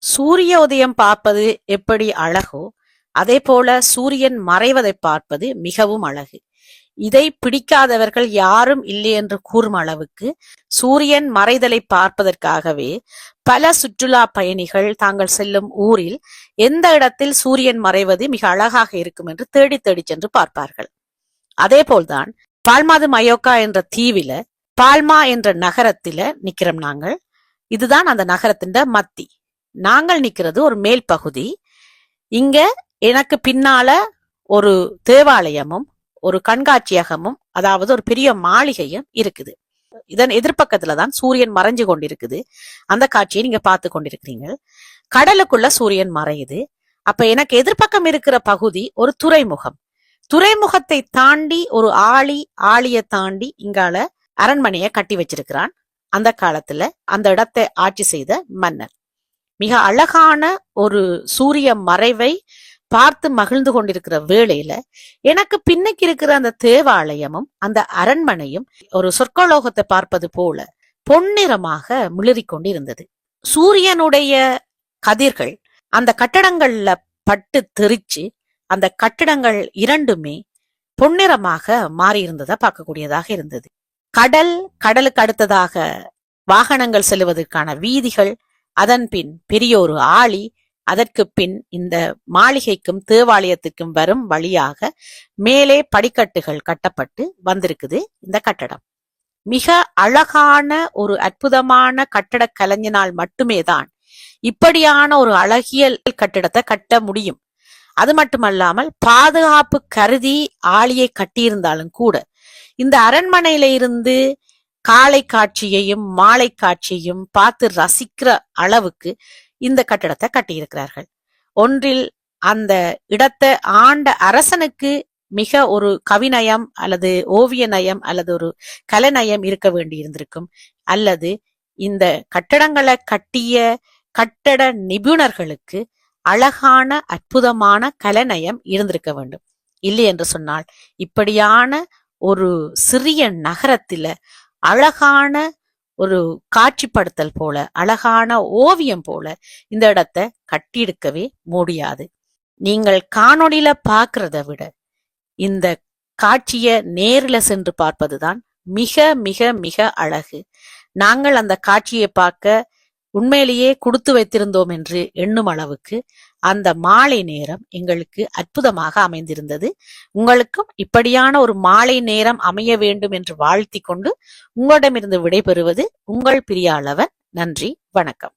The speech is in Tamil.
சூரிய உதயம் பார்ப்பது எப்படி அழகோ அதே போல சூரியன் மறைவதை பார்ப்பது மிகவும் அழகு. இதை பிடிக்காதவர்கள் யாரும் இல்லை என்று கூறும் அளவுக்கு சூரியன் மறைதலை பார்ப்பதற்காகவே பல சுற்றுலா பயணிகள் தாங்கள் செல்லும் ஊரில் எந்த இடத்தில் சூரியன் மறைவது மிக அழகாக இருக்கும் என்று தேடி தேடி சென்று பார்ப்பார்கள். அதே போல்தான் பால்மா து மயோக்கா என்ற தீவில பால்மா என்ற நகரத்தில நிக்கிறோம் நாங்கள். இதுதான் அந்த நகரத்தின் மத்தி. நாங்கள் நிக்கிறது ஒரு மேல் பகுதி. இங்க எனக்கு பின்னால ஒரு தேவாலயமும் ஒரு கண்காட்சியகமும் அதாவது ஒரு பெரிய மாளிகையும் இருக்குது. இதன் எதிர்பக்கத்துல தான் சூரியன் மறைஞ்சு கொண்டிருக்குது. அந்த காட்சியை நீங்க பார்த்து கொண்டிருக்கிறீங்க. கடலுக்குள்ள சூரியன் மறையுது. அப்ப எனக்கு எதிர்பக்கம் இருக்கிற பகுதி ஒரு துறைமுகம். துறைமுகத்தை தாண்டி ஒரு ஆளியை தாண்டி இங்கால அரண்மனையை கட்டி வச்சிருக்கிறான். அந்த காலத்துல அந்த இடத்தை ஆட்சி செய்த மன்னர். மிக அழகான ஒரு சூரிய மறைவை பார்த்து மகிழ்ந்து கொண்டிருக்கிற வேளையில எனக்கு பின்னுக்கு இருக்கிற அந்த தேவாலயமும் அந்த அரண்மனையும் ஒரு சொர்க்கலோகத்தை பார்ப்பது போல பொன்னிறமாக மிளிரிக் கொண்டிருந்தது. சூரியனுடைய கதிர்கள் அந்த கட்டடங்கள்ல பட்டு தெரிச்சு அந்த கட்டிடங்கள் இரண்டுமே பொன்னிறமாக மாறியிருந்ததை பார்க்கக்கூடியதாக இருந்தது. கடலுக்கு அடுத்ததாக வாகனங்கள் செல்வதற்கான வீதிகள், அதன் பின் பெரிய ஒரு ஆழி, அதற்கு பின் இந்த மாளிகைக்கும் தேவாலயத்திற்கும் வரும் வழியாக மேலே படிக்கட்டுகள் கட்டப்பட்டு வந்திருக்குது இந்த கட்டடம். மிக அழகான ஒரு அற்புதமான கட்டட கலைஞனால் மட்டுமே தான் இப்படியான ஒரு அழகிய கட்டிடத்தை கட்ட முடியும். அது மட்டுமல்லாமல் பாதுகாப்பு கருதி ஆளியை கட்டியிருந்தாலும் கூட இந்த அரண்மனையில இருந்து காலை காட்சியையும் மாலை காட்சியையும் பார்த்து ரசிக்கிற அளவுக்கு இந்த கட்டடத்தை கட்டியிருக்கிறார்கள். ஒன்றில் அந்த இடத்தை ஆண்ட அரசனுக்கு மிக ஒரு கவிநயம் அல்லது ஓவிய நயம் அல்லது ஒரு கலைநயம் இருக்க வேண்டி இருந்திருக்கும். அல்லது இந்த கட்டடங்களை கட்டிய கட்டட நிபுணர்களுக்கு அழகான அற்புதமான கலைநயம் இருந்திருக்க வேண்டும். இல்லை என்று சொன்னால் இப்படியான ஒரு சிறிய நகரத்தில அழகான ஒரு காட்சிப்படுத்தல் போல, அழகான ஓவியம் போல இந்த இடத்தை கட்டியிருக்கவே முடியாது. நீங்கள் காணொளியில பார்க்கிறத விட இந்த காட்சியை நேரில் சென்று பார்ப்பதுதான் மிக மிக மிக அழகு. நாங்கள் அந்த காட்சியை பார்க்க உண்மையிலேயே கொடுத்து வைத்திருந்தோம் என்று எண்ணும் அளவுக்கு அந்த மாலை நேரம் எங்களுக்கு அற்புதமாக அமைந்திருந்தது. உங்களுக்கும் இப்படியான ஒரு மாலை நேரம் அமைய வேண்டும் என்று வாழ்த்தி கொண்டு உங்களிடமிருந்து விடைபெறுவது உங்கள் பிரியாளவன். நன்றி, வணக்கம்.